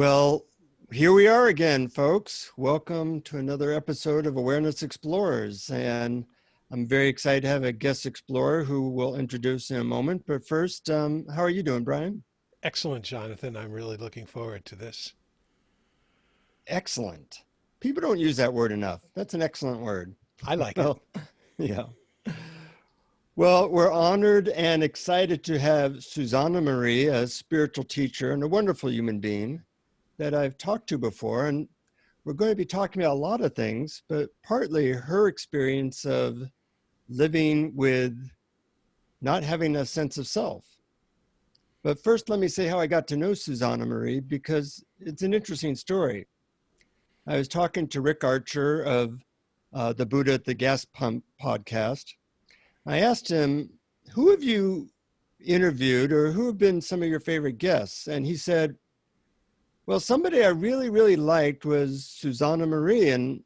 Well, here we are again, folks. Welcome to another episode of Awareness Explorers. And I'm very excited to have a guest explorer who we'll introduce in a moment. But first, how are you doing, Brian? Excellent, Jonathan. I'm really looking forward to this. Excellent. People don't use that word enough. That's an excellent word. I like it. Well, yeah. Well, we're honored and excited to have Susanne Marie, a spiritual teacher and a wonderful human being that I've talked to before. And we're going to be talking about a lot of things, but partly her experience of living with not having a sense of self. But first, let me say how I got to know Susanne Marie, because it's an interesting story. I was talking to Rick Archer of the Buddha at the Gas Pump podcast. I asked him, who have you interviewed or who have been some of your favorite guests? And he said, well, somebody I really, really liked was Susanne Marie. And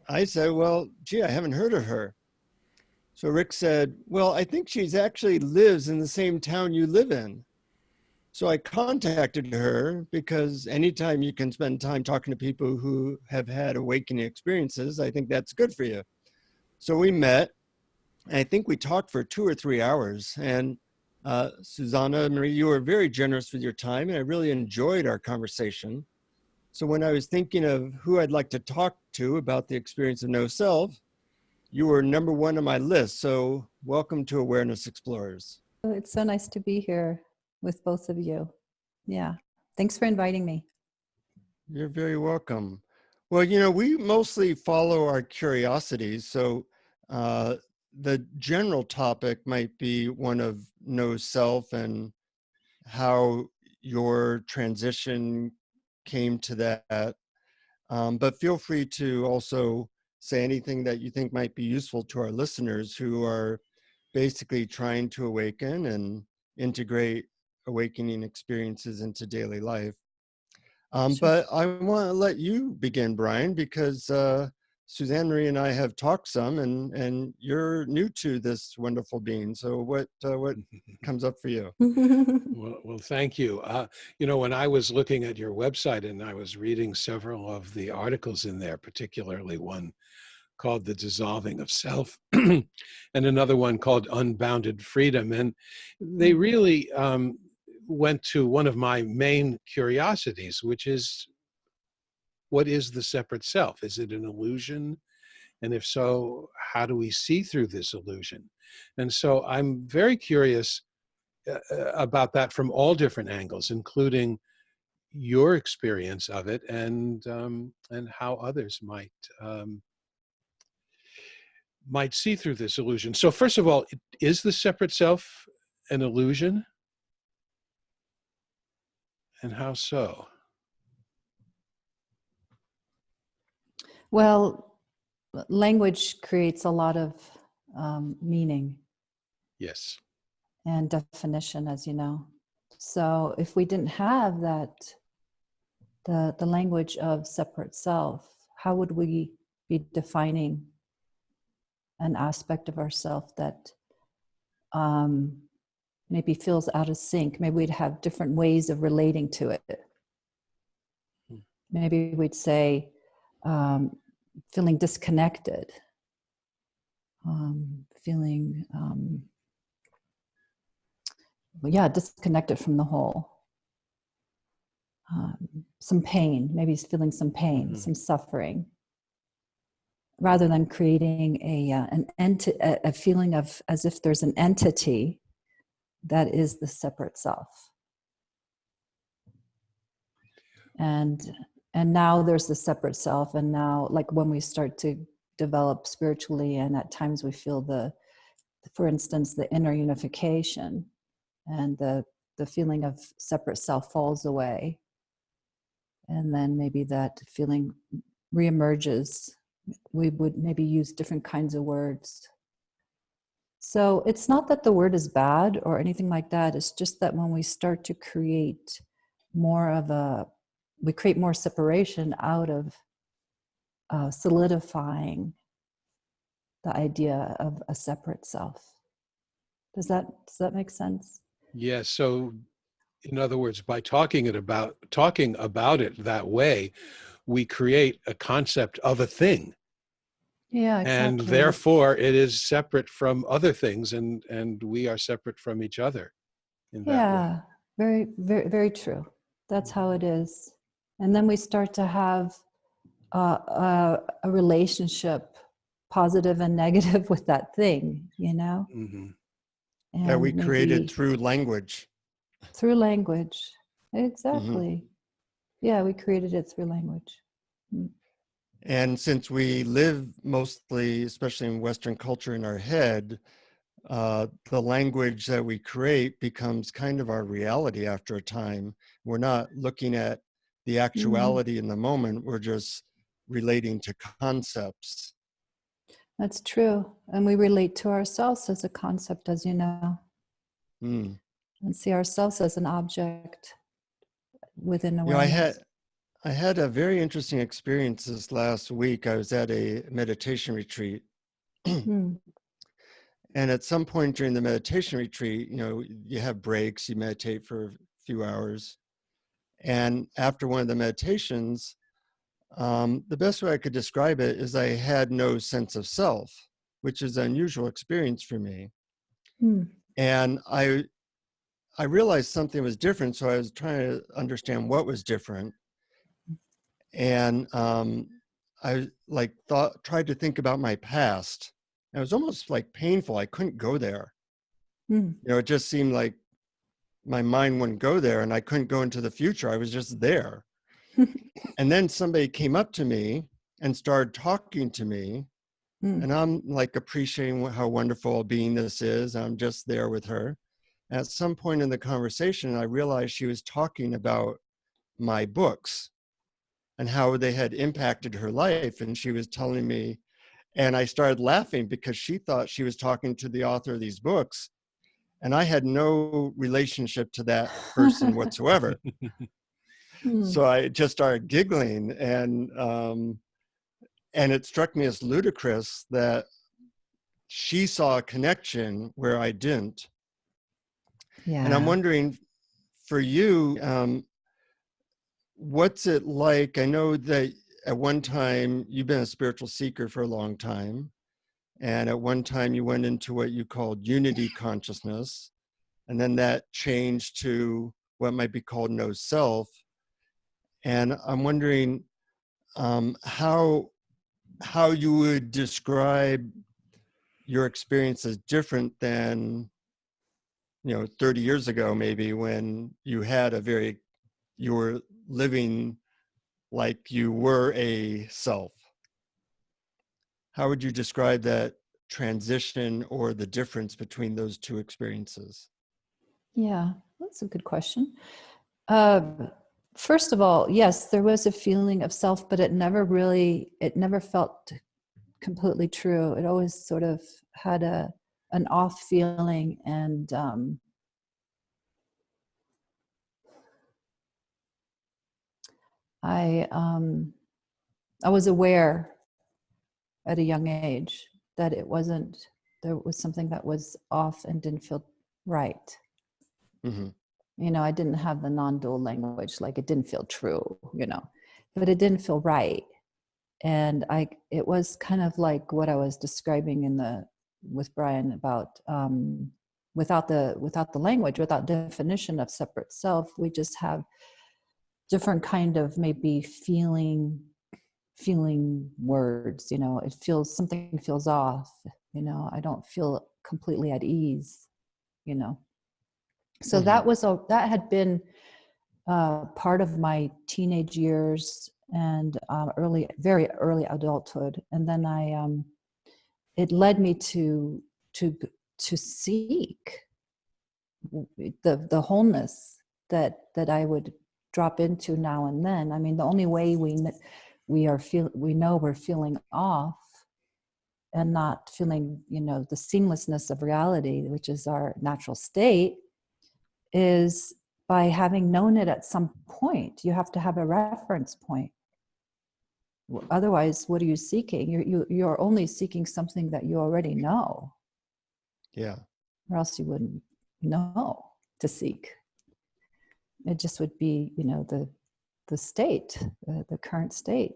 I said, well, gee, I haven't heard of her. So Rick said, well, I think she's actually lives in the same town you live in. So I contacted her because anytime you can spend time talking to people who have had awakening experiences, I think that's good for you. So we met, and I think we talked for 2 or 3 hours. And Susanne Marie, you were very generous with your time, and I really enjoyed our conversation. So when I was thinking of who I'd like to talk to about the experience of no self, you were number one on my list. So welcome to Awareness Explorers. Oh, it's so nice to be here with both of you. Yeah. Thanks for inviting me. You're very welcome. Well, you know, we mostly follow our curiosities. So the general topic might be one of no self and how your transition came to that. But feel free to also say anything that you think might be useful to our listeners who are basically trying to awaken and integrate awakening experiences into daily life. Sure. But I want to let you begin, Brian, because Susanne Marie and I have talked some, and you're new to this wonderful being. So what comes up for you? Well, thank you. When I was looking at your website and I was reading several of the articles in there, particularly one called The Dissolving of Self and another one called Unbounded Freedom. And they really went to one of my main curiosities, which is, what is the separate self? Is it an illusion? And if so, how do we see through this illusion? And so I'm very curious about that from all different angles, including your experience of it and how others might see through this illusion. So first of all, is the separate self an illusion? And how so? Well, language creates a lot of meaning Yes. and definition, as you know. So if we didn't have that, the language of separate self, how would we be defining an aspect of ourself that maybe feels out of sync? Maybe we'd have different ways of relating to it. Maybe we'd say feeling disconnected, feeling disconnected from the whole. Some pain, maybe he's feeling some pain, some suffering, rather than creating a feeling of as if there's an entity that is the separate self. And now there's the separate self, and now, like when we start to develop spiritually, and at times we feel for instance, the inner unification, and the feeling of separate self falls away, and then maybe that feeling reemerges. We would maybe use different kinds of words. So it's not that the word is bad or anything like that. It's just that when we start to create we create more separation out of solidifying the idea of a separate self. Does that make sense? Yes. So In other words, by talking about it that way, we create a concept of a thing. Yeah, And exactly. therefore it is separate from other things, and we are separate from each other in that way. Yeah, very, very, very true. That's how it is. And then we start to have a relationship, positive and negative, with that thing, you know, Hmm. That we and created maybe through language. through language. Hmm. Exactly. Yeah, we created it through language. Mm. And since we live mostly, especially in Western culture, in our head, the language that we create becomes kind of our reality after a time. We're not looking at the Mm, actuality in the moment, we're just relating to concepts. that's true. And we relate to ourselves as a concept, as you know, Mm. and see ourselves as an object within You know, awareness. I had a very interesting experience this last week. I was at a meditation retreat. Mm, And at some point during the meditation retreat, you have breaks, you meditate for a few hours. And after one of the meditations, the best way I could describe it is I had no sense of self, which is an unusual experience for me. mm, And I realized something was different, so I was trying to understand what was different. And I tried to think about my past. And it was almost like painful. I couldn't go there. mm. It just seemed like my mind wouldn't go there, and I couldn't go into the future. I was just there. And then somebody came up to me and started talking to me, Mm. and I'm like appreciating how wonderful a being this is. I'm just there with her. At some point in the conversation, I realized she was talking about my books and how they had impacted her life. And she was telling me, and I started laughing because she thought she was talking to the author of these books. And I had no relationship to that person whatsoever. Mm. So I just started giggling, and it struck me as ludicrous that she saw a connection where I didn't. And I'm Yeah. wondering, for you, what's it like? I know that at one time you've been a spiritual seeker for a long time, and at one time you went into what you called unity consciousness, and then that changed to what might be called no self. And I'm wondering how you would describe your experience as different than 30 years ago, maybe, when you were living like you were a self. How would you describe that transition or the difference between those two experiences? Yeah, that's a good question. Uh, First of all, yes, there was a feeling of self, but it never felt completely true. It always sort of had an off feeling, and I um, I was aware at a young age that there was something that was off and didn't feel right. Hmm. I didn't have the non-dual language, like it didn't feel true, but it didn't feel right. And it was kind of like what I was describing with Brian about, without the language, without definition of separate self, we just have different kind of maybe feeling words. It feels, something feels off. I don't feel completely at ease. you know so Hmm. that had been part of my teenage years, and very early adulthood. And then it led me to to seek the wholeness that I would drop into now and then. I mean, the only way we know we're feeling off and not feeling, the seamlessness of reality, which is our natural state, is by having known it at some point. You have to have a reference point. Otherwise, what are you seeking? You're only seeking something that you already know, Yeah. or else you wouldn't know to seek. it just would be, the state, the current state.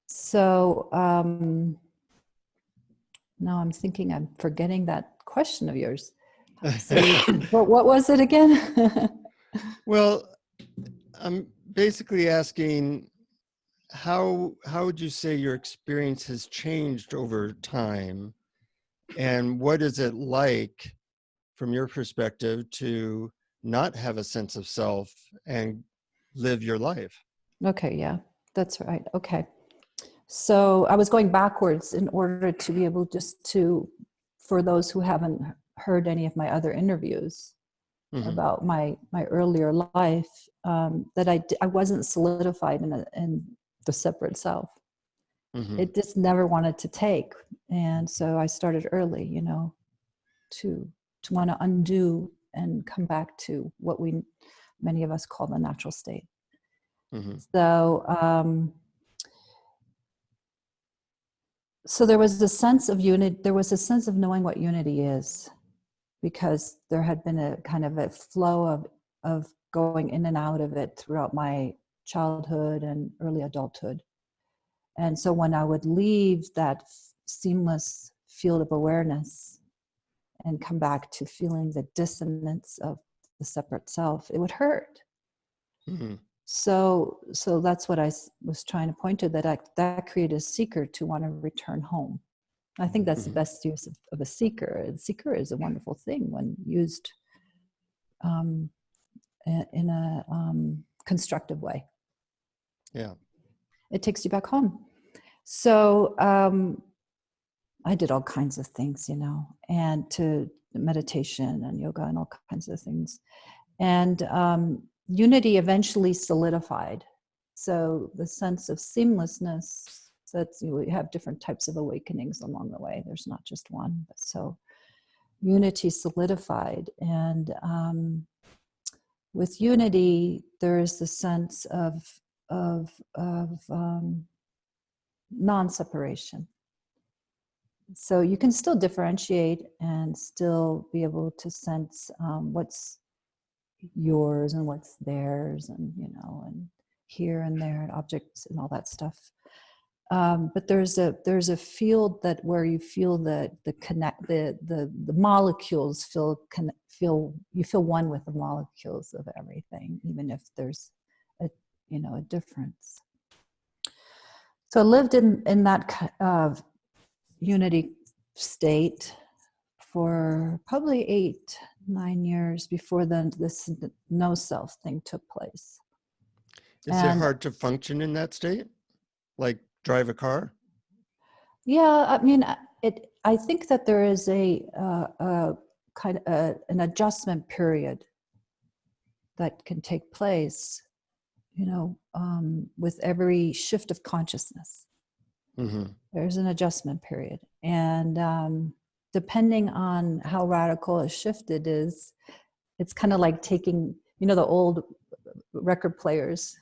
So now I'm thinking I'm forgetting that question of yours. So what was it again? Well, I'm basically asking, how would you say your experience has changed over time, and what is it like from your perspective to not have a sense of self and live your life? Okay, yeah, that's right. Okay. So I was going backwards in order to be able for those who haven't heard any of my other interviews Mm-hmm. about my earlier life, that I wasn't solidified in the separate self. Mm-hmm. It just never wanted to take. And so I started early, to want to undo and come back to what many of us call the natural state. Mm-hmm. So there was a sense of unity. There was a sense of knowing what unity is, because there had been a kind of a flow of going in and out of it throughout my childhood and early adulthood. And so when I would leave that seamless field of awareness and come back to feeling the dissonance of the separate self, it would hurt. Mm-hmm. So that's what I was trying to point to, that created a seeker to want to return home. I think that's the best use of a seeker. A seeker is a wonderful thing when used in a constructive way. Yeah. It takes you back home. So I did all kinds of things, and to meditation and yoga and all kinds of things. And unity eventually solidified. So the sense of seamlessness, we have different types of awakenings along the way. There's not just one. But so unity solidified. And with unity, there is the sense of non-separation. So you can still differentiate and still be able to sense what's yours and what's theirs, and and here and there, and objects and all that stuff. But there's a field where you feel the molecules you feel one with the molecules of everything, even if there's a difference. So I lived in that unity state for probably 8-9 years before then this no self thing took place. Is it hard to function in that state? Like drive a car? Yeah, I mean, I think that there is a kind of an adjustment period that can take place, with every shift of consciousness. Mm-hmm. There's an adjustment period, and depending on how radical a shift it is, it's kind of like taking, the old record players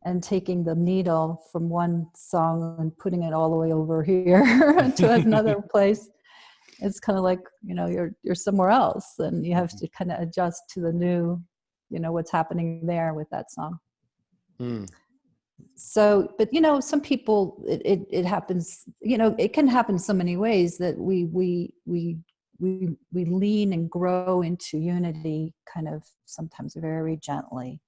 and taking the needle from one song and putting it all the way over here to another place. It's kind of like, you're somewhere else, and you have to kind of adjust to the new, what's happening there with that song. Mm. So, but some people, it happens, it can happen so many ways that we lean and grow into unity kind of sometimes very gently,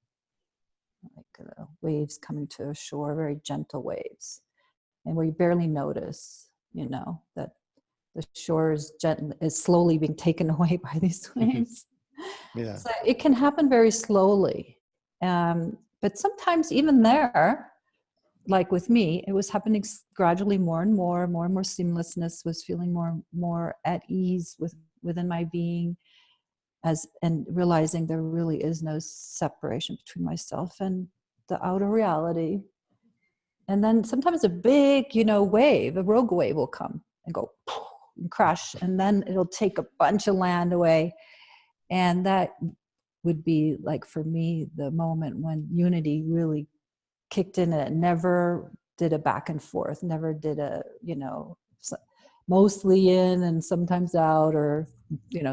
like waves coming to a shore, very gentle waves, and where you barely notice, that the shore is slowly being taken away by these waves. Yeah. So it can happen very slowly, but sometimes even there, like with me, it was happening gradually, more and more seamlessness, was feeling more at ease within my being, and realizing there really is no separation between myself and the outer reality. And then sometimes a big, wave, a rogue wave will come and go and crash, and then it'll take a bunch of land away. And that would be, like, for me, the moment when unity really kicked in, and it never did a back and forth, never did a, mostly in and sometimes out, or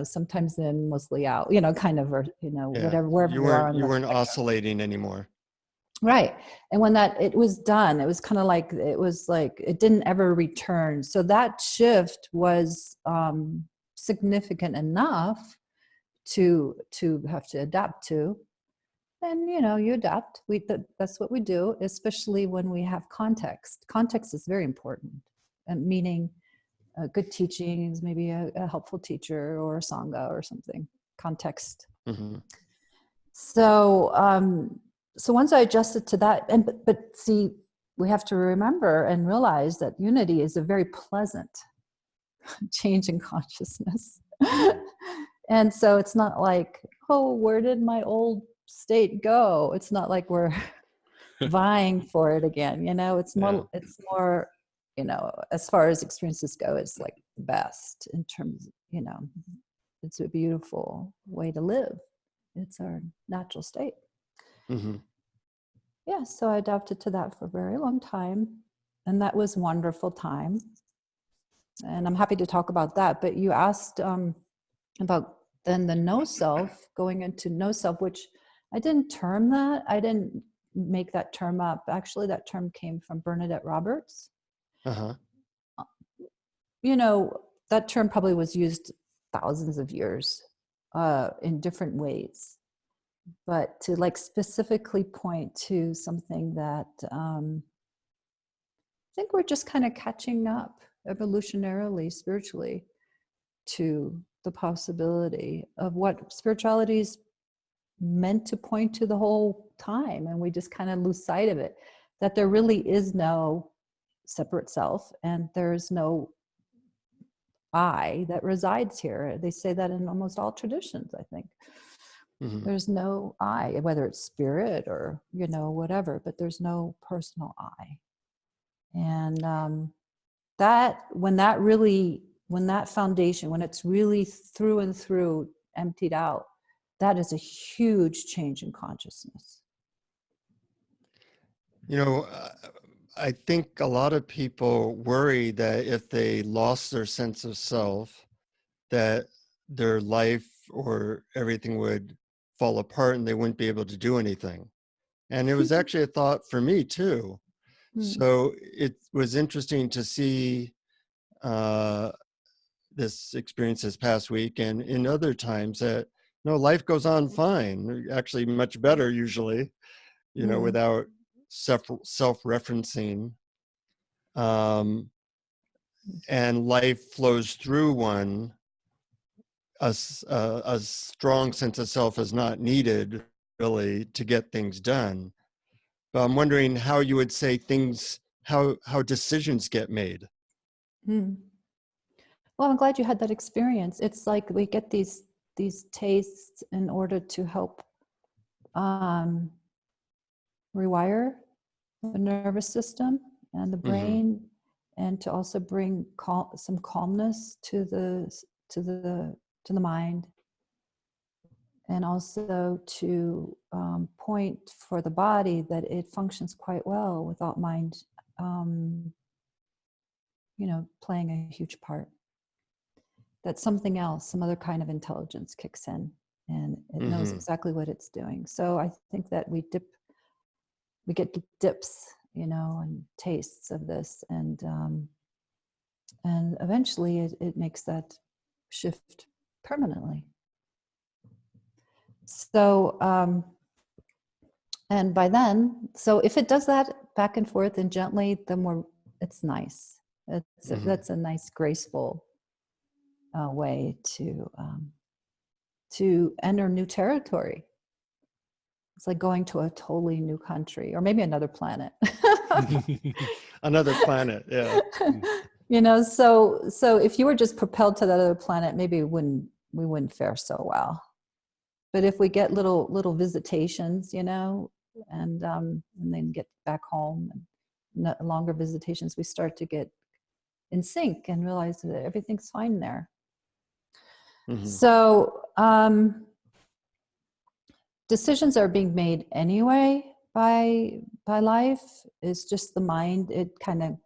sometimes in, mostly out, kind of, or Yeah. whatever, wherever You you are weren't on you the weren't spectrum. oscillating anymore. Right. And when it was done, it was kind of like, it didn't ever return. So that shift was significant enough to have to adapt to. And you adapt. That's what we do, especially when we have context. Context is very important, and meaning good teaching is maybe a helpful teacher or a sangha or something. Context. Mm-hmm. So once I adjusted to that, but see, we have to remember and realize that unity is a very pleasant change in consciousness. And so it's not like, oh, where did my old state go? It's not like we're vying for it again. It's more, as far as experiences go, it's like the best in terms, it's a beautiful way to live. It's our natural state. Mm-hmm. Yeah, so I adapted to that for a very long time. And that was wonderful time. And I'm happy to talk about that. But you asked about then the no self, going into no self, which I didn't term that. I didn't make that term up. Actually, that term came from Bernadette Roberts. Uh-huh. That term probably was used thousands of years in different ways. But to specifically point to something that I think we're just kind of catching up evolutionarily, spiritually, to the possibility of what spirituality is meant to point to the whole time. And we just kind of lose sight of it, that there really is no separate self and there's no I that resides here. They say that in almost all traditions, I think. Mm-hmm. There's no I, whether it's spirit or, whatever, but there's no personal I. And when that foundation, when it's really through and through emptied out, that is a huge change in consciousness. I think a lot of people worry that if they lost their sense of self, that their life or everything would fall apart and they wouldn't be able to do anything. And it was actually a thought for me too. So it was interesting to see this experience this past week, and in other times that life goes on fine, actually much better usually, without self-referencing, and life flows through one. A strong sense of self is not needed really to get things done. But I'm wondering how you would say how decisions get made. Well, I'm glad you had that experience. It's like we get these tastes in order to help rewire the nervous system and the brain, and to also bring some calmness to the mind, and also to point for the body that it functions quite well without mind, playing a huge part. That something else, some other kind of intelligence kicks in, and it knows exactly what it's doing. So I think that we get dips, and tastes of this, and eventually it makes that shift permanently. So and by then, so if it does that back and forth and gently, the more it's nice. That's a nice, graceful way to enter new territory. It's like going to a totally new country, or maybe another planet. Another planet, yeah. So if you were just propelled to that other planet, maybe we wouldn't fare so well. But if we get little visitations, and then get back home, and longer visitations, we start to get in sync and realize that everything's fine there. So decisions are being made anyway by life. It's just the mind, it kind of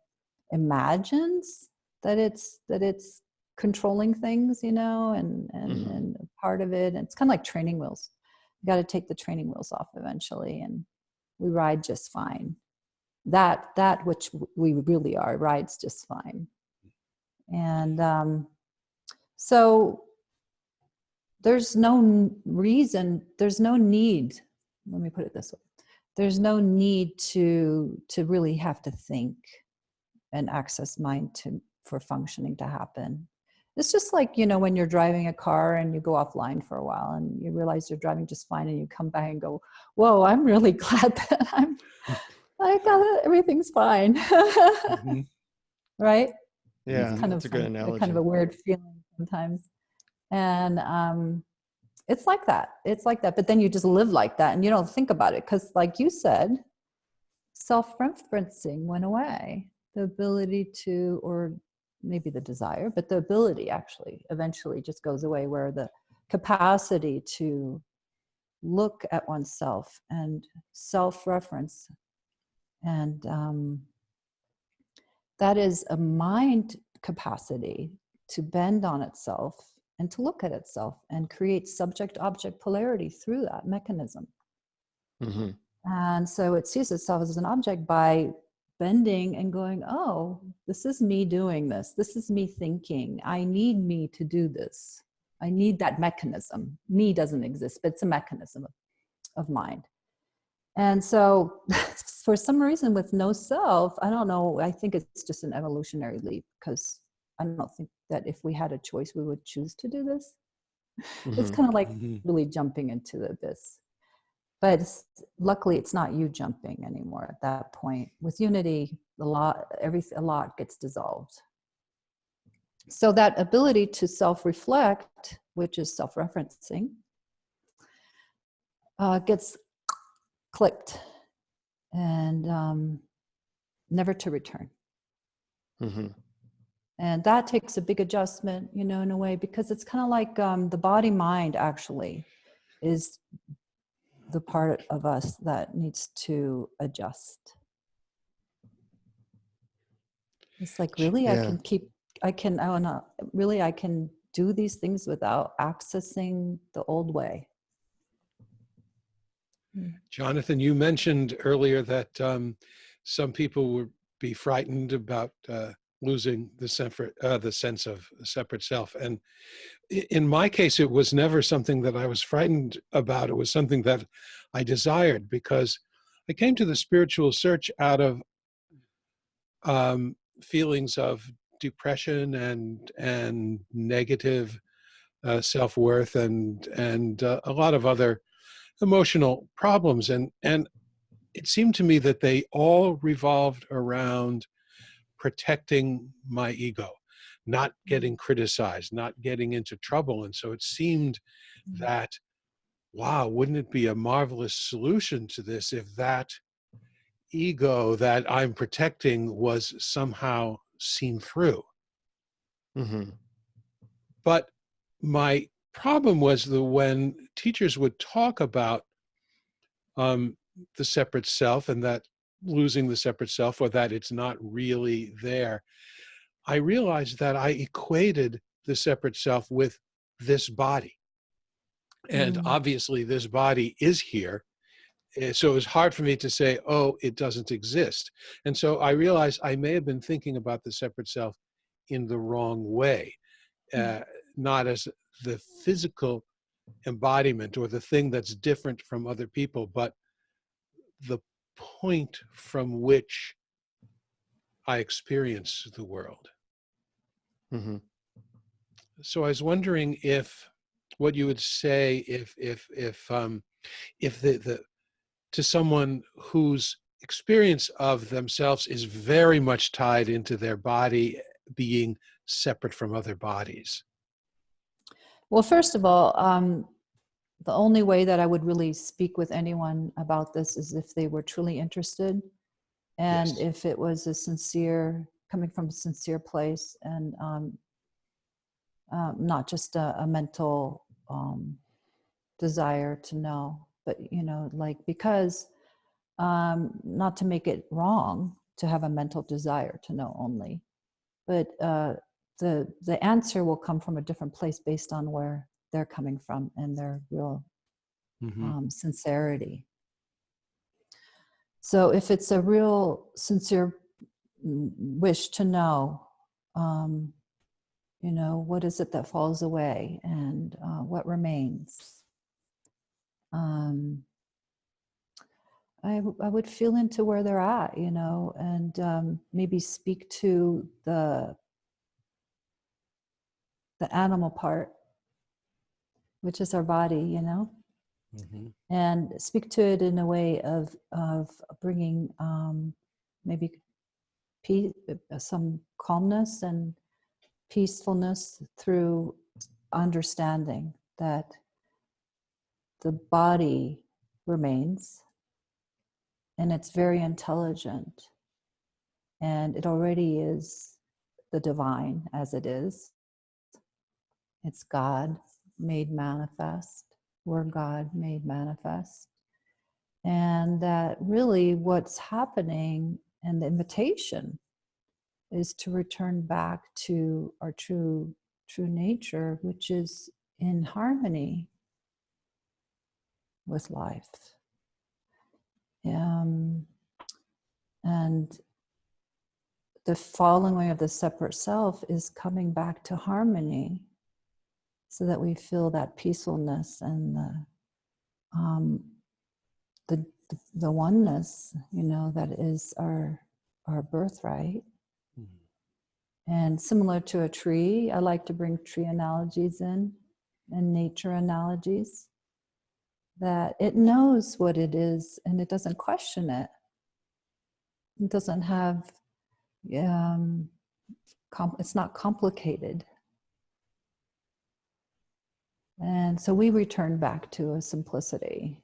imagines it's controlling things, and part of it. And it's kind of like training wheels. You got to take the training wheels off eventually, and we ride just fine. That which we really are rides just fine. And so there's no reason, there's no need, let me put it this way, there's no need to really have to think and access mind for functioning to happen. It's just like, when you're driving a car and you go offline for a while and you realize you're driving just fine, and you come back and go, whoa, I'm really glad that I got it, everything's fine. Mm-hmm. Right? Yeah, It's kind that's of a good fun, analogy. kind of a weird feeling sometimes. And it's like that. It's like that. But then you just live like that and you don't think about it. Because like you said, self-referencing went away. The ability to, or maybe the desire, but the ability actually eventually just goes away, where the capacity to look at oneself and self-reference. And that is a mind capacity to bend on itself and to look at itself and create subject-object polarity through that mechanism. Mm-hmm. And so it sees itself as an object by bending and going, oh, this is me doing this. This is me thinking. I need me to do this. I need that mechanism. Me doesn't exist, but it's a mechanism of mind. And so for some reason with no self, I don't know, I think it's just an evolutionary leap, because I don't think that if we had a choice, we would choose to do this. Mm-hmm. It's kind of like Mm-hmm. really jumping into the abyss. But luckily, it's not you jumping anymore at that point. With unity, a lot gets dissolved. So that ability to self-reflect, which is self-referencing, gets clipped and never to return. Mm-hmm. And that takes a big adjustment, in a way, because it's kind of like the body-mind actually is the part of us that needs to adjust. It's like, really, Yeah. I can do these things without accessing the old way. Jonathan, you mentioned earlier that some people would be frightened about losing the sense of separate self. And in my case, it was never something that I was frightened about. It was something that I desired, because I came to the spiritual search out of feelings of depression and negative self-worth and a lot of other emotional problems, and it seemed to me that they all revolved around protecting my ego, not getting criticized, not getting into trouble. And so it seemed that, wow, wouldn't it be a marvelous solution to this if that ego that I'm protecting was somehow seen through? Mm-hmm. But my problem was that when teachers would talk about the separate self, and that losing the separate self, or that it's not really there, I realized that I equated the separate self with this body. And Mm. obviously this body is here. So it was hard for me to say, oh, it doesn't exist. And so I realized I may have been thinking about the separate self in the wrong way, not as the physical embodiment or the thing that's different from other people, but the point from which I experience the world. Mm-hmm. So I was wondering if what you would say if the to someone whose experience of themselves is very much tied into their body being separate from other bodies. Well, first of all, the only way that I would really speak with anyone about this is if they were truly interested, and Yes. if it was coming from a sincere place, and not just a mental desire to know, but like, because not to make it wrong to have a mental desire to know only, but the answer will come from a different place based on where they're coming from and their real sincerity. So if it's a real sincere wish to know, what is it that falls away and what remains? I would feel into where they're at, and maybe speak to the animal part, which is our body, and speak to it in a way of bringing maybe peace, some calmness and peacefulness through understanding that the body remains and it's very intelligent and it already is the divine as it is. It's God made manifest. We're God made manifest. And that really what's happening and the invitation is to return back to our true nature, which is in harmony with life. And the following of the separate self is coming back to harmony so that we feel that peacefulness and the oneness, that is our birthright. And similar to a tree, I like to bring tree analogies in and nature analogies, that it knows what it is and it doesn't question it. It doesn't have, it's not complicated. And so we return back to a simplicity,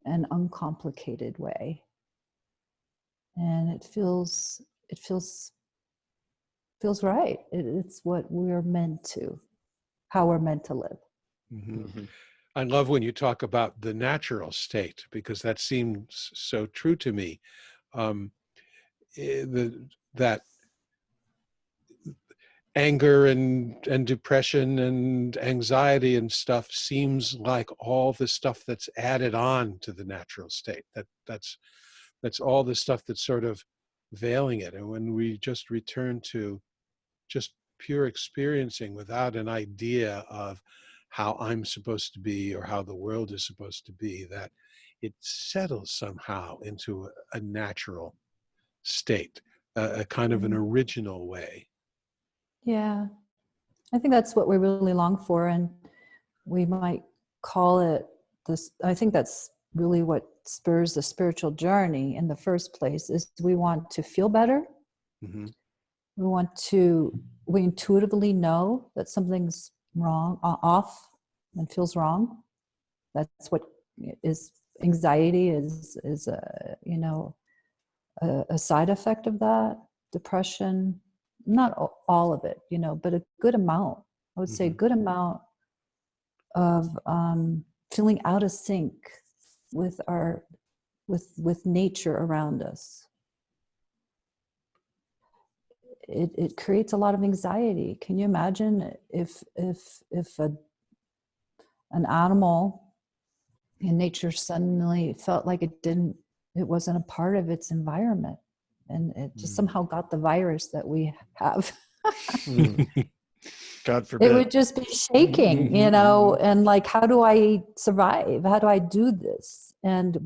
an uncomplicated way. And it feels right. It's what we're meant to, how we're meant to live. I love when you talk about the natural state, because that seems so true to me. That anger and depression and anxiety and stuff seems like all the stuff that's added on to the natural state. That's all the stuff that's sort of veiling it. And when we just return to just pure experiencing without an idea of how I'm supposed to be or how the world is supposed to be, that it settles somehow into a natural state, a kind of an original way. Yeah, I think that's what we really long for, and we might call it this. I think that's really what spurs the spiritual journey in the first place, is we want to feel better. We intuitively know that something's wrong, off, and feels wrong. That's what is anxiety is a side effect of that. Depression, not all of it, but a good amount. I would say a good amount of feeling out of sync with with nature around us. It creates a lot of anxiety. Can you imagine if an animal in nature suddenly felt like it wasn't a part of its environment, and it just somehow got the virus that we have? God forbid. It would just be shaking, and like, how do I survive? How do I do this? And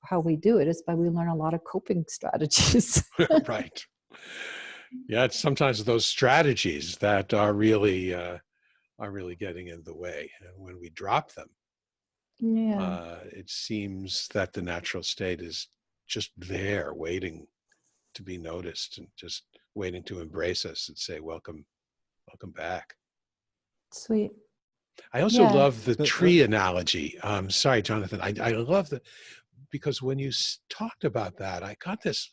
how we do it is we learn a lot of coping strategies. Right. Yeah, it's sometimes those strategies that are really getting in the way. And when we drop them, it seems that the natural state is just there, waiting to be noticed and just waiting to embrace us and say, welcome back. Sweet. I also love the tree analogy. Sorry, Jonathan. I love that, because when you talked about that, I got this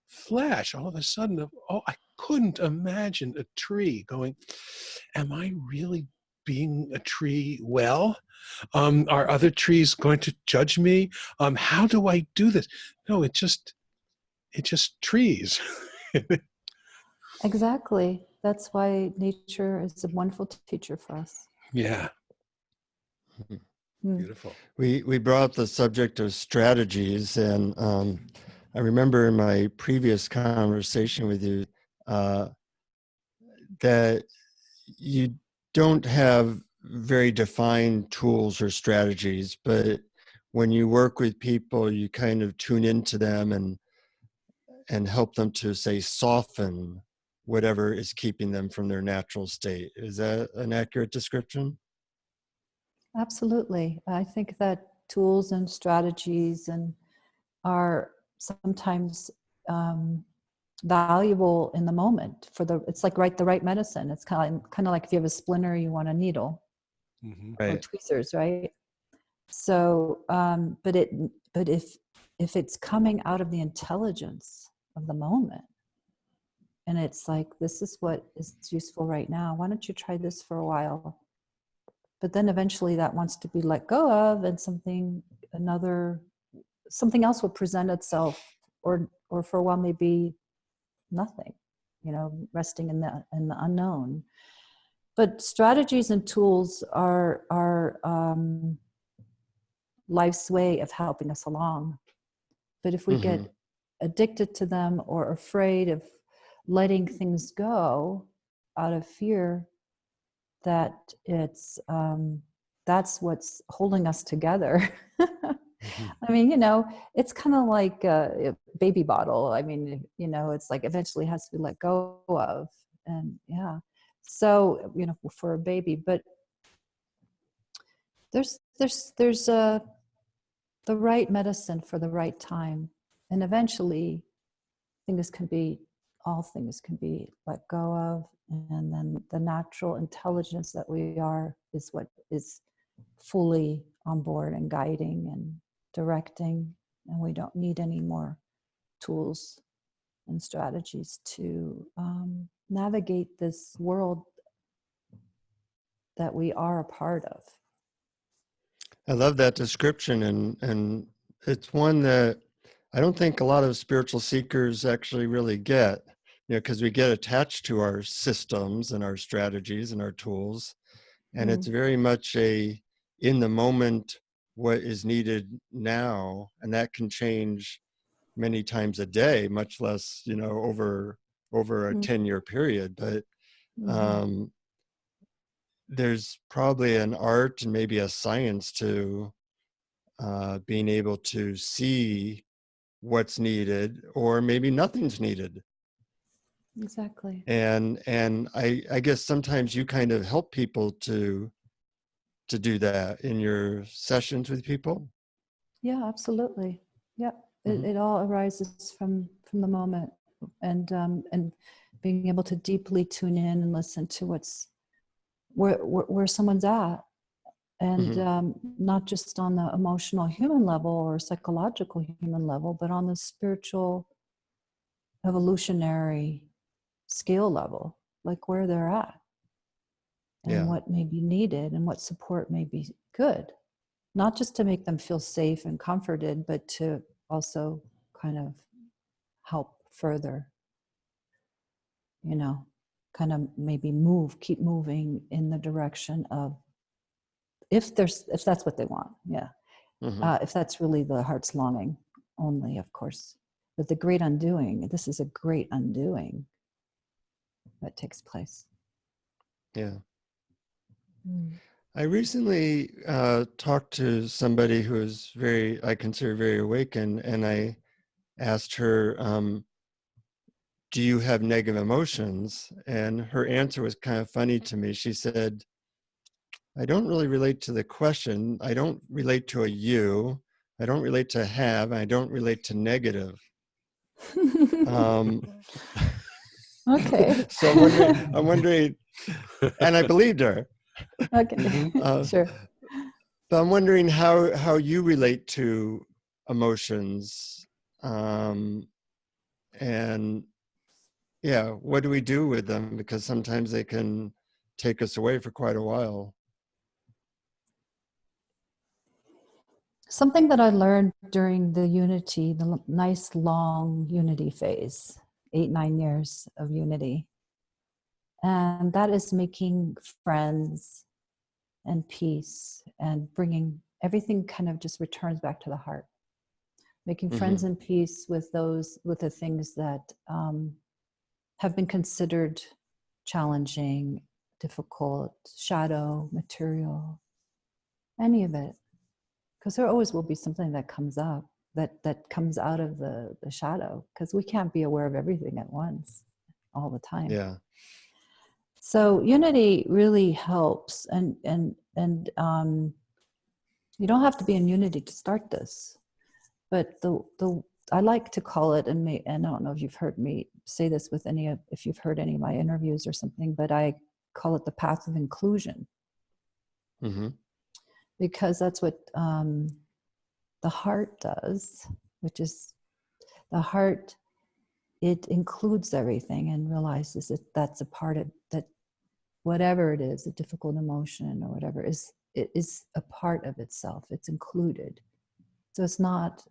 flash all of a sudden of, I couldn't imagine a tree going, am I really being a tree well? Are other trees going to judge me? How do I do this? No, it just trees. Exactly. That's why nature is a wonderful teacher for us. Yeah, Mm. beautiful. We brought up the subject of strategies, and I remember in my previous conversation with you uh, that you don't have very defined tools or strategies, but when you work with people, you kind of tune into them and help them to, say, soften whatever is keeping them from their natural state. Is that an accurate description? Absolutely. I think that tools and strategies are sometimes valuable in the moment it's like the right medicine. It's kind of like if you have a splinter, you want a needle Hmm. or Right. tweezers, right? So, but if it's coming out of the intelligence of the moment, and it's like, this is what is useful right now. Why don't you try this for a while? But then eventually that wants to be let go of, and something else will present itself, or for a while maybe nothing, resting in the unknown. But strategies and tools are life's way of helping us along. But if we Mm-hmm. get addicted to them or afraid of letting things go out of fear, that that's what's holding us together. Hmm. I mean, it's kind of like a baby bottle. I mean, it's like eventually has to be let go of. And yeah, so, for a baby, but there's the right medicine for the right time. And eventually all things can be let go of. And then the natural intelligence that we are is what is fully on board and guiding and directing. And we don't need any more tools and strategies to navigate this world that we are a part of. I love that description, and it's one that I don't think a lot of spiritual seekers actually really get, because we get attached to our systems and our strategies and our tools, and it's Mm, very much a in the moment, what is needed now, and that can change many times a day, much less, over a mm, 10-year period. But mhm. um, there's probably an art and maybe a science to being able to see what's needed, or maybe nothing's needed. Exactly. And I guess sometimes you kind of help people to do that in your sessions with people. Yeah, absolutely. Yeah, it, Hmm. it all arises from the moment, and being able to deeply tune in and listen to where someone's at, and Hmm. not just on the emotional human level or psychological human level, but on the spiritual evolutionary scale level, like where they're at and Yeah. what may be needed and what support may be good, not just to make them feel safe and comforted, but to also kind of help further, you know, kind of maybe keep moving in the direction of, if that's what they want. Yeah. Hmm. If that's really the heart's longing only, of course. But the great undoing, this is a great undoing that takes place. Yeah. Mm. I recently talked to somebody who is I consider very awakened, and I asked her, do you have negative emotions? And her answer was kind of funny to me. She said, I don't really relate to the question. I don't relate to a you. I don't relate to have. And I don't relate to negative. Um, Okay. so I'm wondering, and I believed her. Okay. Hmm. Uh, Sure. but I'm wondering how you relate to emotions, and yeah, what do we do with them? Because sometimes they can take us away for quite a while. Something that I learned during the nice long unity phase, 8, 9 years of unity, And that is making friends and peace and bringing everything kind of just returns back to the heart. Making friends and peace with the things that have been considered challenging, difficult, shadow, material, any of it. Because there always will be something that comes up, that comes out of the shadow, because we can't be aware of everything at once all the time. Yeah. So unity really helps, and you don't have to be in unity to start this. But the I like to call it, and I don't know if you've heard me say this with if you've heard any of my interviews or something, but I call it the path of inclusion, Mm-hmm. because that's what the heart does, which is the heart. It includes everything and realizes that that's a part of that. Whatever it is, a difficult emotion or whatever, it is a part of itself. It's included. So it's not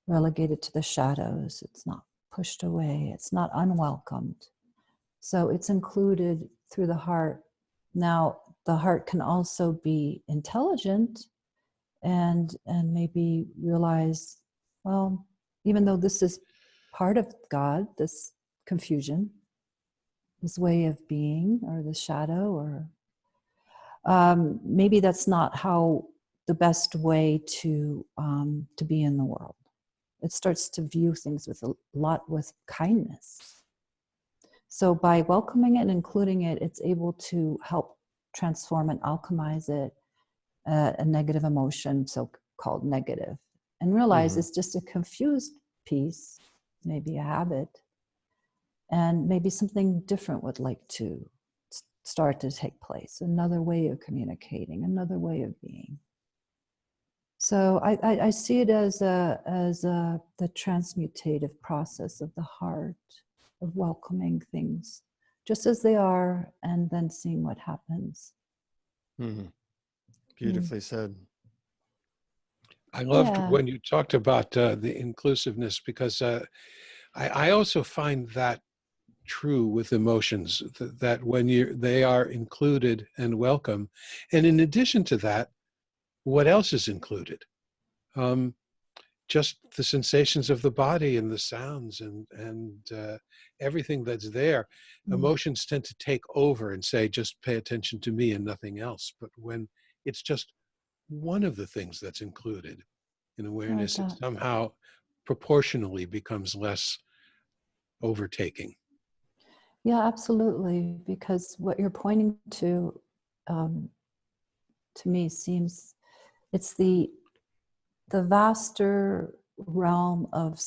relegated to the shadows. It's not pushed away. It's not unwelcomed. So it's included through the heart. Now, the heart can also be intelligent and maybe realize, well, even though this is part of God, this confusion, this way of being, or the shadow, or maybe that's not how the best way to be in the world. It starts to view things with a lot with kindness. So by welcoming it and including it, it's able to help transform and alchemize it, a negative emotion, so-called negative, and realize it's just a confused piece, maybe a habit, and maybe something different would like to start to take place, another way of communicating, another way of being. So I see it as the transmutative process of the heart, of welcoming things just as they are, and then seeing what happens. Mm-hmm. Beautifully said. I loved Yeah. when you talked about the inclusiveness, because I also find that true with emotions, that when they are included and welcome. And in addition to that, what else is included? Just the sensations of the body and the sounds and everything that's there. Emotions tend to take over and say, just pay attention to me and nothing else. But when it's just one of the things that's included in awareness, it somehow proportionally becomes less overtaking. Yeah, absolutely. Because what you're pointing to me seems it's the vaster realm of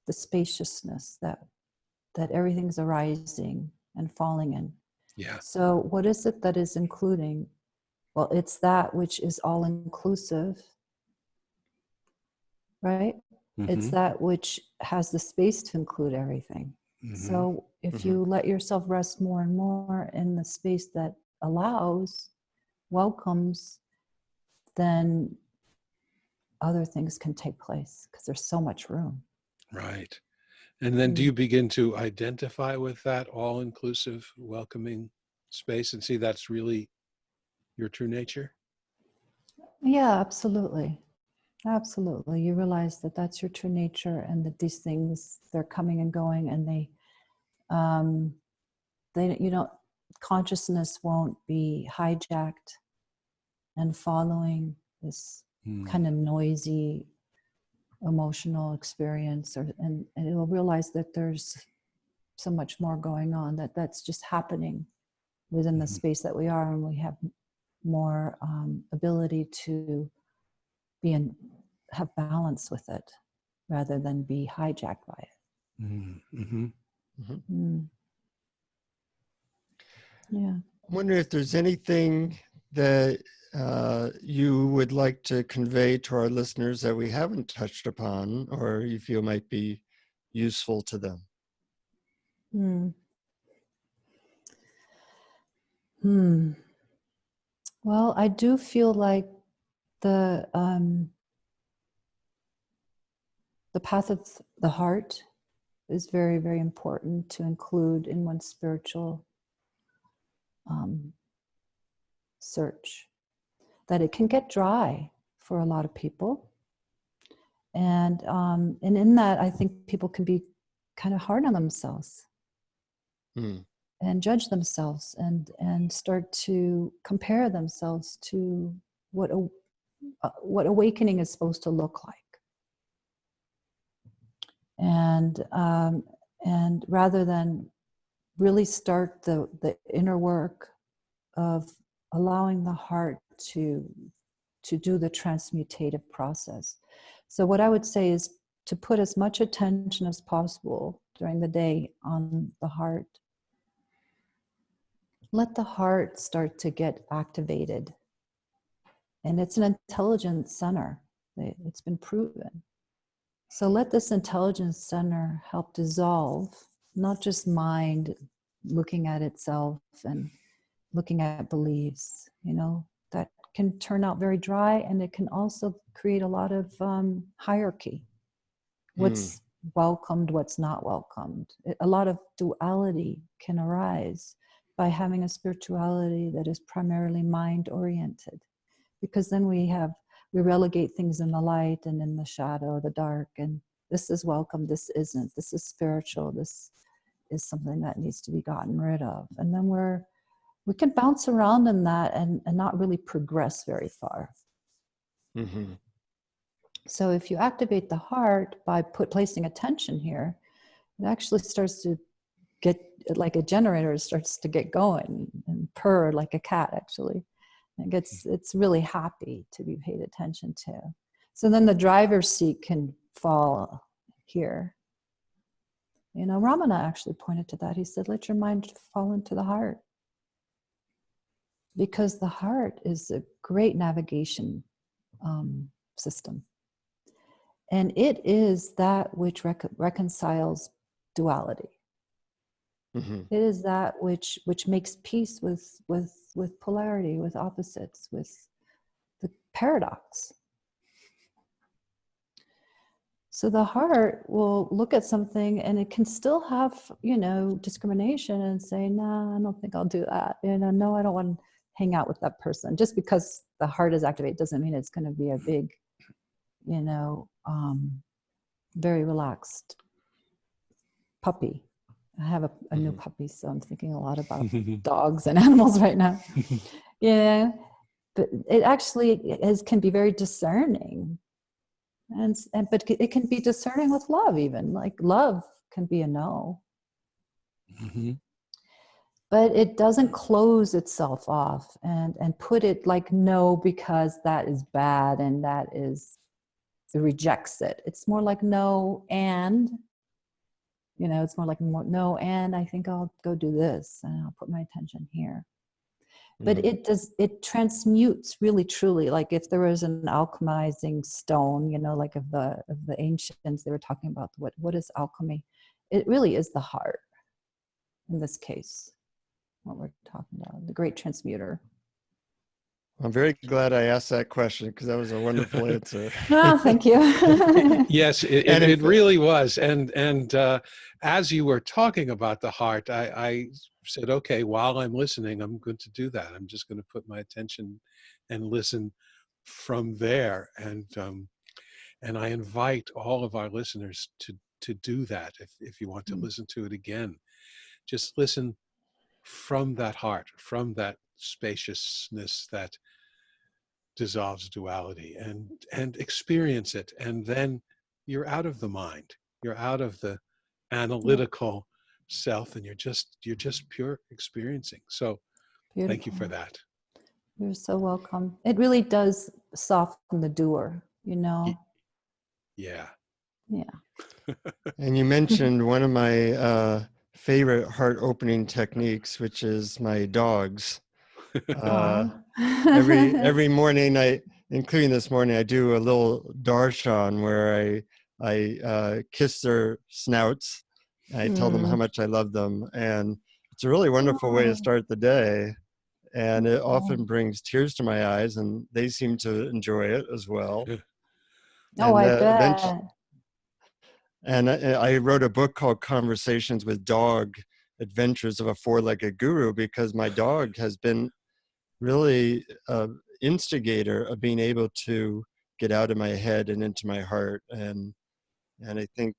the spaciousness that everything's arising and falling in. Yeah. So what is it that is including? Well, it's that which is all inclusive, right? It's Mm-hmm. that which has the space to include everything. Mm-hmm. So if you let yourself rest more and more in the space that allows, welcomes, then other things can take place because there's so much room. Right. And then do you begin to identify with that all-inclusive, welcoming space and see that's really your true nature? Yeah, absolutely. Absolutely. You realize that that's your true nature, and that these things, they're coming and going, and you don't, consciousness won't be hijacked and following this kind of noisy emotional experience, and it will realize that there's so much more going on, that's just happening within the space that we are, and we have more ability to have balance with it rather than be hijacked by it. Mm-hmm. Yeah. I wonder if there's anything that you would like to convey to our listeners that we haven't touched upon, or you feel might be useful to them. Well, I do feel like the path of the heart is very, very important to include in one's spiritual search. That it can get dry for a lot of people. And in that, I think people can be kind of hard on themselves and judge themselves and start to compare themselves to what awakening is supposed to look like. And rather than really start the inner work of allowing the heart to do the transmutative process. So what I would say is to put as much attention as possible during the day on the heart. Let the heart start to get activated. And it's an intelligence center. It's been proven. So let this intelligence center help dissolve, not just mind looking at itself and looking at beliefs, that can turn out very dry, and it can also create a lot of hierarchy. What's welcomed, what's not welcomed. A lot of duality can arise by having a spirituality that is primarily mind-oriented, because then we relegate things in the light and in the shadow, the dark, and this is welcome, this isn't, this is spiritual, this is something that needs to be gotten rid of. And then we can bounce around in that and not really progress very far. Mm-hmm. So if you activate the heart by placing attention here, it actually starts to get, like a generator, starts to get going and purr like a cat, actually. It's really happy to be paid attention to. So then the driver's seat can fall here. Ramana actually pointed to that. He said, let your mind fall into the heart. Because the heart is a great navigation system. And it is that which reconciles duality. Mm-hmm. It is that which makes peace with polarity, with opposites, with the paradox. So the heart will look at something and it can still have, discrimination and say, no, I don't think I'll do that. No, I don't want to hang out with that person. Just because the heart is activated doesn't mean it's going to be a big, very relaxed puppy. I have a new puppy, so I'm thinking a lot about dogs and animals right now. Yeah, but it actually can be very discerning, but it can be discerning with love, even. Like love can be a no, but it doesn't close itself off and put it like no because that is bad and it rejects it. It's more like no and. It's more like no, and I think I'll go do this and I'll put my attention here. But it transmutes really truly. Like if there was an alchemizing stone, like of the ancients, they were talking about what is alchemy. It really is the heart in this case, what we're talking about, the great transmuter. I'm very glad I asked that question because that was a wonderful answer. Oh, thank you. Yes, it really was. And as you were talking about the heart, I said, okay, while I'm listening, I'm going to do that. I'm just going to put my attention and listen from there. And I invite all of our listeners to do that. If you want to listen to it again, just listen from that heart, from that spaciousness that dissolves duality, and experience it. And then you're out of the mind, you're out of the analytical self, and you're just pure experiencing. So Beautiful. Thank you for that. You're so welcome. It really does soften the doer, Yeah. Yeah. And you mentioned one of my favorite heart opening techniques, which is my dogs. Every morning, including this morning, I do a little darshan where I kiss their snouts. I tell them how much I love them, and it's a really wonderful way to start the day. And it often brings tears to my eyes, and they seem to enjoy it as well. Oh, And I bet. And I wrote a book called Conversations with Dog, Adventures of a Four-Legged Guru, because my dog has been really an instigator of being able to get out of my head and into my heart. And I think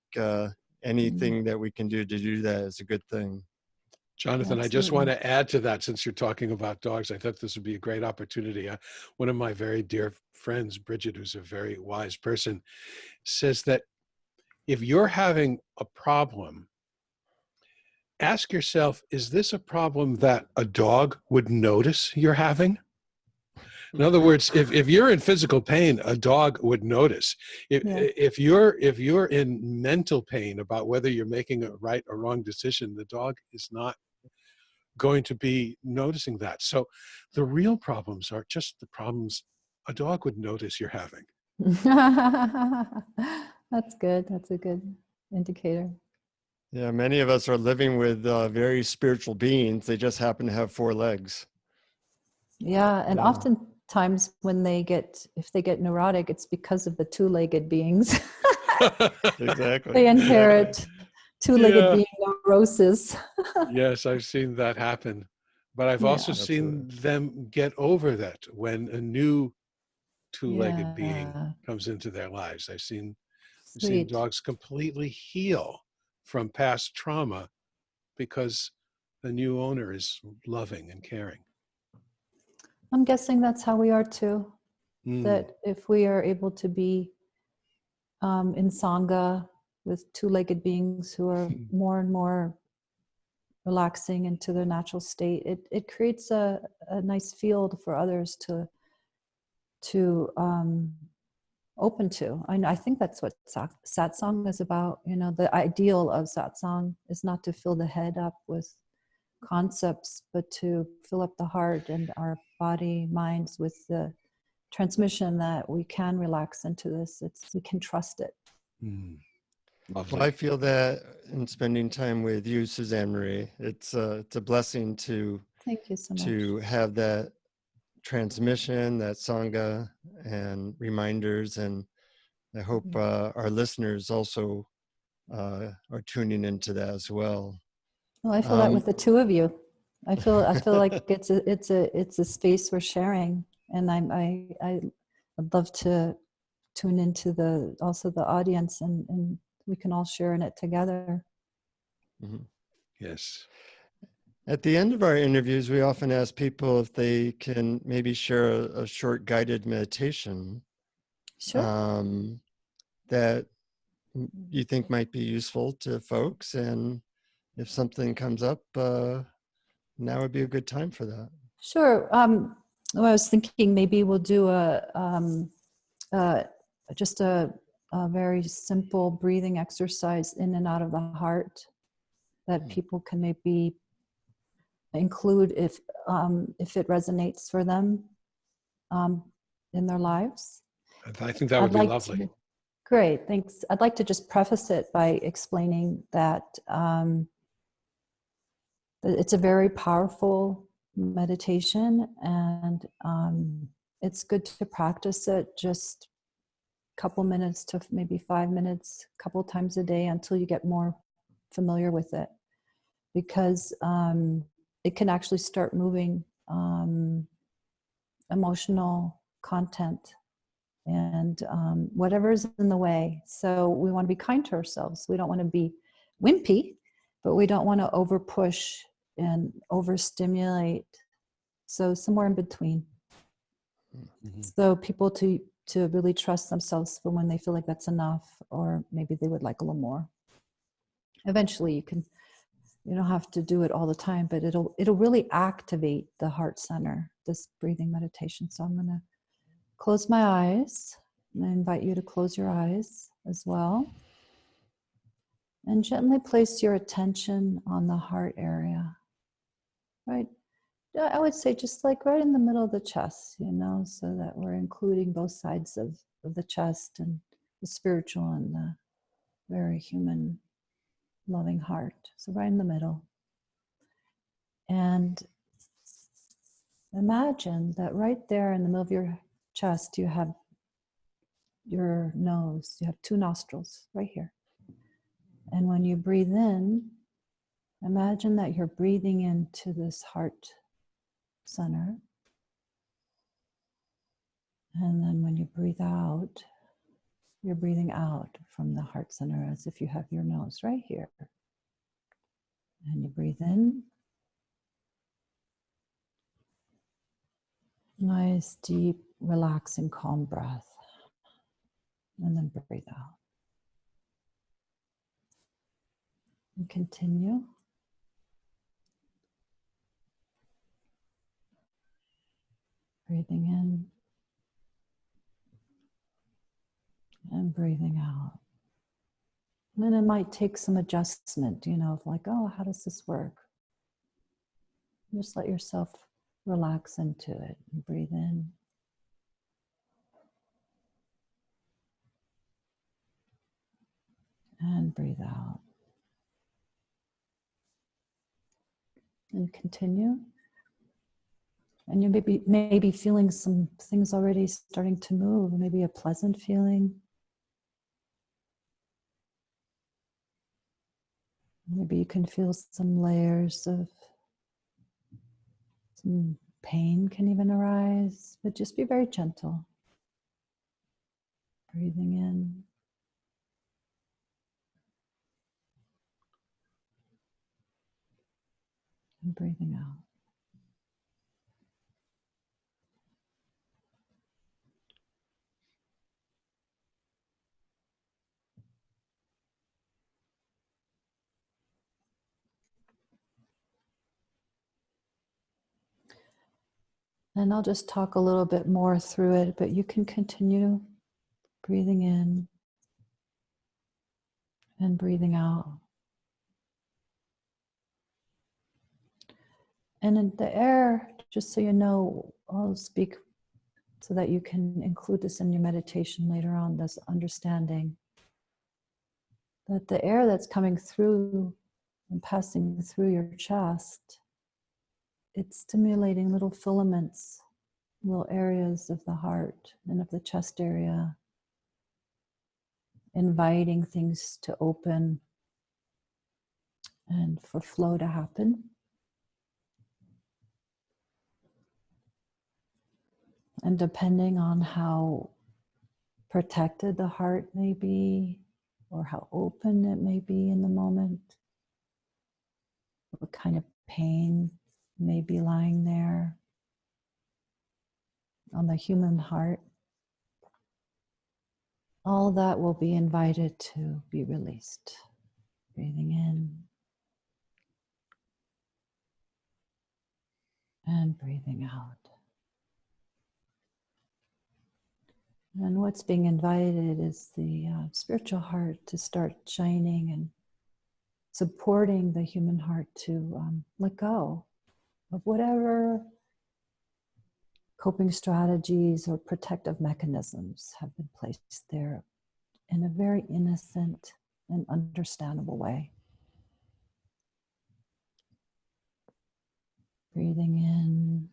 anything that we can do to do that is a good thing. Jonathan, I just want Absolutely. to add to that, since you're talking about dogs. I thought this would be a great opportunity. One of my very dear friends, Bridget, who's a very wise person, says that if you're having a problem, ask yourself, is this a problem that a dog would notice you're having? In other words, if you're in physical pain, a dog would notice. Yeah. If you're in mental pain about whether you're making a right or wrong decision, the dog is not going to be noticing that. So the real problems are just the problems a dog would notice you're having. That's good. That's a good indicator. Yeah, many of us are living with very spiritual beings. They just happen to have four legs. Yeah, and Yeah. oftentimes when if they get neurotic, it's because of the two-legged beings. Exactly. They inherit two-legged Yeah. being neurosis. Yes, I've seen that happen. But I've also Yeah. seen Absolutely. them get over that when a new two-legged being Yeah. comes into their lives. I've seen Sweet. dogs completely heal from past trauma because the new owner is loving and caring. I'm guessing that's how we are too. Mm. That if we are able to be in Sangha with two-legged beings who are more and more relaxing into their natural state, it creates a nice field for others to open to. I think that's what satsang is about. You know, the ideal of satsang is not to fill the head up with concepts, but to fill up the heart and our body, minds with the transmission that we can relax into this. We can trust it. Mm. Well, Lovely. I feel that in spending time with you, Susanne Marie, it's a blessing Thank you so much. to have that transmission, that sangha, and reminders. And I hope our listeners also are tuning into that as well. Well, I feel that with the two of you. I feel like it's a space we're sharing, and I'd love to tune into also the audience, and we can all share in it together. Mhm. Yes. At the end of our interviews, we often ask people if they can maybe share a short guided meditation Sure. that you think might be useful to folks. And if something comes up, now would be a good time for that. Sure. Well, I was thinking maybe we'll do uh, just a very simple breathing exercise in and out of the heart that people can maybe include if it resonates for them in their lives. I think that would I'd be like lovely. to. Great, thanks. I'd like to just preface it by explaining that it's a very powerful meditation, and it's good to practice it just a couple minutes to maybe 5 minutes, a couple times a day until you get more familiar with it, because it can actually start moving emotional content and whatever's in the way. So we want to be kind to ourselves. We don't want to be wimpy, but we don't want to over push and overstimulate. So somewhere in between. Mm-hmm. So people to really trust themselves for when they feel like that's enough, or maybe they would like a little more. Eventually you don't have to do it all the time, but it'll really activate the heart center, this breathing meditation. So I'm going to close my eyes, and I invite you to close your eyes as well. And gently place your attention on the heart area. Right? I would say just like right in the middle of the chest, so that we're including both sides of the chest, and the spiritual and the very human, loving heart. So right in the middle. And imagine that right there in the middle of your chest, you have your nose, you have two nostrils right here. And when you breathe in, imagine that you're breathing into this heart center. And then when you breathe out, you're breathing out from the heart center as if you have your nose right here. And you breathe in. Nice, deep, relaxing, calm breath. And then breathe out. And continue. Breathing in and breathing out. And then it might take some adjustment, of like, oh, how does this work? Just let yourself relax into it and breathe in. And breathe out. And continue. And you maybe feeling some things already starting to move, maybe a pleasant feeling. Maybe you can feel some layers of some pain can even arise, but just be very gentle. Breathing in. And breathing out. And I'll just talk a little bit more through it, but you can continue breathing in and breathing out. And in the air, just so you know, I'll speak so that you can include this in your meditation later on, this understanding that the air that's coming through and passing through your chest, it's stimulating little filaments, little areas of the heart and of the chest area, inviting things to open and for flow to happen. And depending on how protected the heart may be, or how open it may be in the moment, what kind of pain may be lying there on the human heart, all that will be invited to be released. Breathing in and breathing out. And what's being invited is the spiritual heart to start shining and supporting the human heart to let go of whatever coping strategies or protective mechanisms have been placed there in a very innocent and understandable way. Breathing in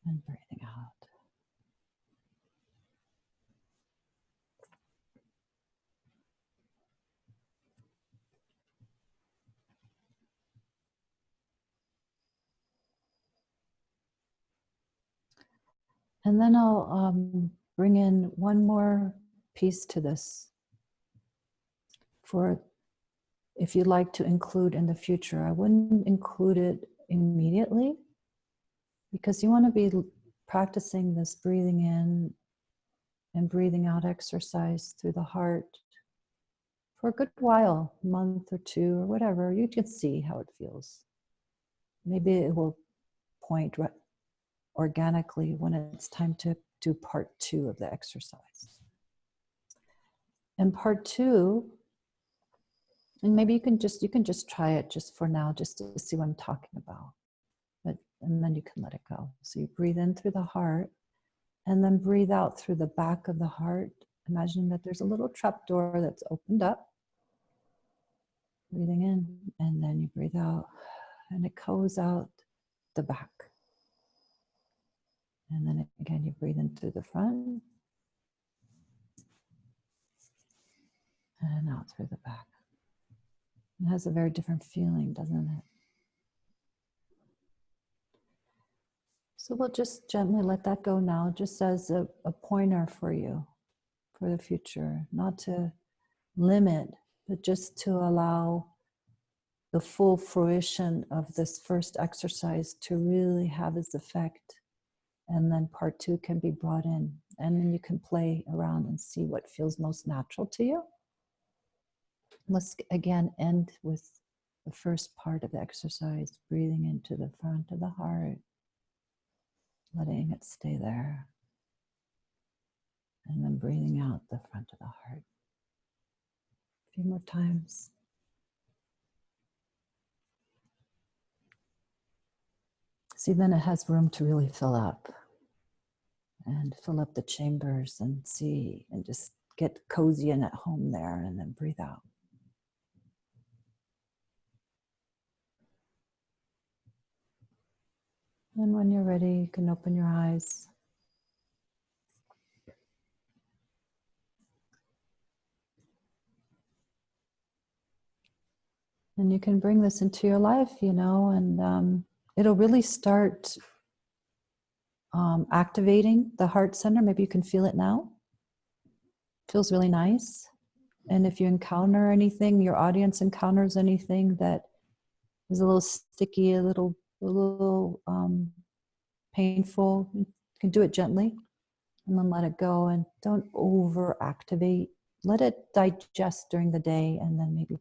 and breathing out. And then I'll bring in one more piece to this for if you'd like to include in the future. I wouldn't include it immediately because you want to be practicing this breathing in and breathing out exercise through the heart for a good while, a month or two or whatever. You can see how it feels. Maybe it will point organically when it's time to do part 2 of the exercise. And part 2, and maybe you can just try it just for now, just to see what I'm talking about. And then you can let it go. So you breathe in through the heart and then breathe out through the back of the heart. Imagine that there's a little trap door that's opened up. Breathing in, and then you breathe out, and it goes out the back. And then again, you breathe in through the front. And out through the back. It has a very different feeling, doesn't it? So we'll just gently let that go now, just as a pointer for you for the future, not to limit, but just to allow the full fruition of this first exercise to really have its effect. And then part 2 can be brought in. And then you can play around and see what feels most natural to you. Let's again end with the first part of the exercise, breathing into the front of the heart, letting it stay there. And then breathing out the front of the heart. A few more times. See, then it has room to really fill up and fill up the chambers and see and just get cozy and at home there, and then breathe out. And when you're ready, you can open your eyes. And you can bring this into your life, and it'll really start activating the heart center. Maybe you can feel it now. Feels really nice. And if you encounter anything, your audience encounters anything that is a little sticky, a little painful, you can do it gently and then let it go, and don't over activate. Let it digest during the day, and then maybe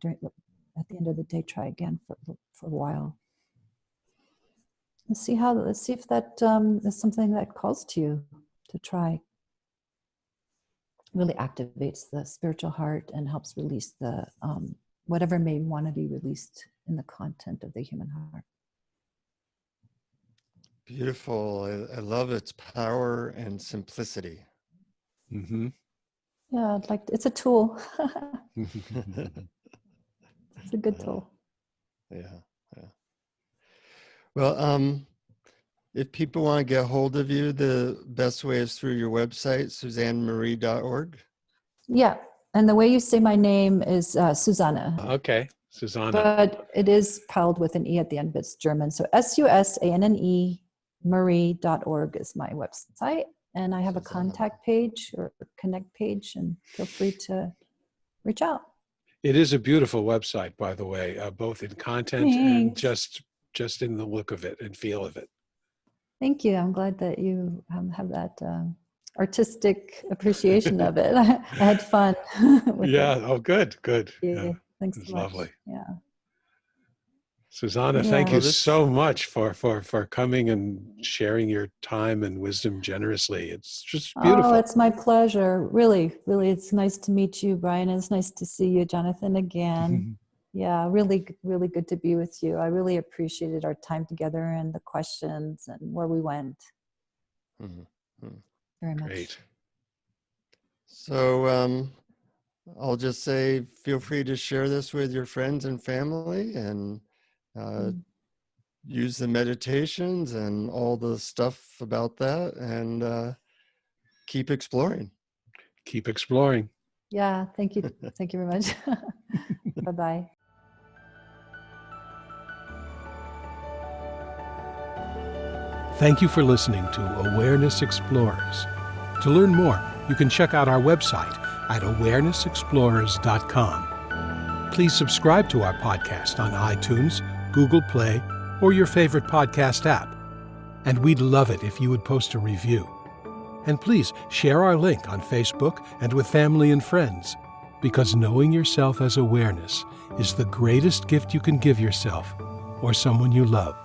at the end of the day, try again for a while. Let's see if that is something that calls to you to try. Really activates the spiritual heart and helps release the whatever may want to be released in the content of the human heart. Beautiful. I love its power and simplicity. Mm-hmm. Yeah, it's a tool. It's a good tool. Yeah. Well, if people want to get hold of you, the best way is through your website, SusanneMarie.org. Yeah, and the way you say my name is Susanne. Okay, Susanne. But it is spelled with an E at the end, but it's German. So SUSANNE Marie.org is my website. And I have a contact page or connect page, and feel free to reach out. It is a beautiful website, by the way, both in content and just in the look of it and feel of it. Thank you. I'm glad that you have that artistic appreciation of it. I had fun. Yeah. It. Oh, good. Yeah. Thanks It's so much. lovely. Yeah. Susanne, thank you so much for coming and sharing your time and wisdom generously. It's just beautiful. Oh, it's my pleasure. Really, really. It's nice to meet you, Brian. It's nice to see you, Jonathan, again. Yeah, really, really good to be with you. I really appreciated our time together and the questions and where we went. Very much. Great. So I'll just say, feel free to share this with your friends and family, and use the meditations and all the stuff about that, and keep exploring. Keep exploring. Yeah, thank you. Thank you very much. Bye-bye. Thank you for listening to Awareness Explorers. To learn more, you can check out our website at awarenessexplorers.com. Please subscribe to our podcast on iTunes, Google Play, or your favorite podcast app. And we'd love it if you would post a review. And please share our link on Facebook and with family and friends, because knowing yourself as awareness is the greatest gift you can give yourself or someone you love.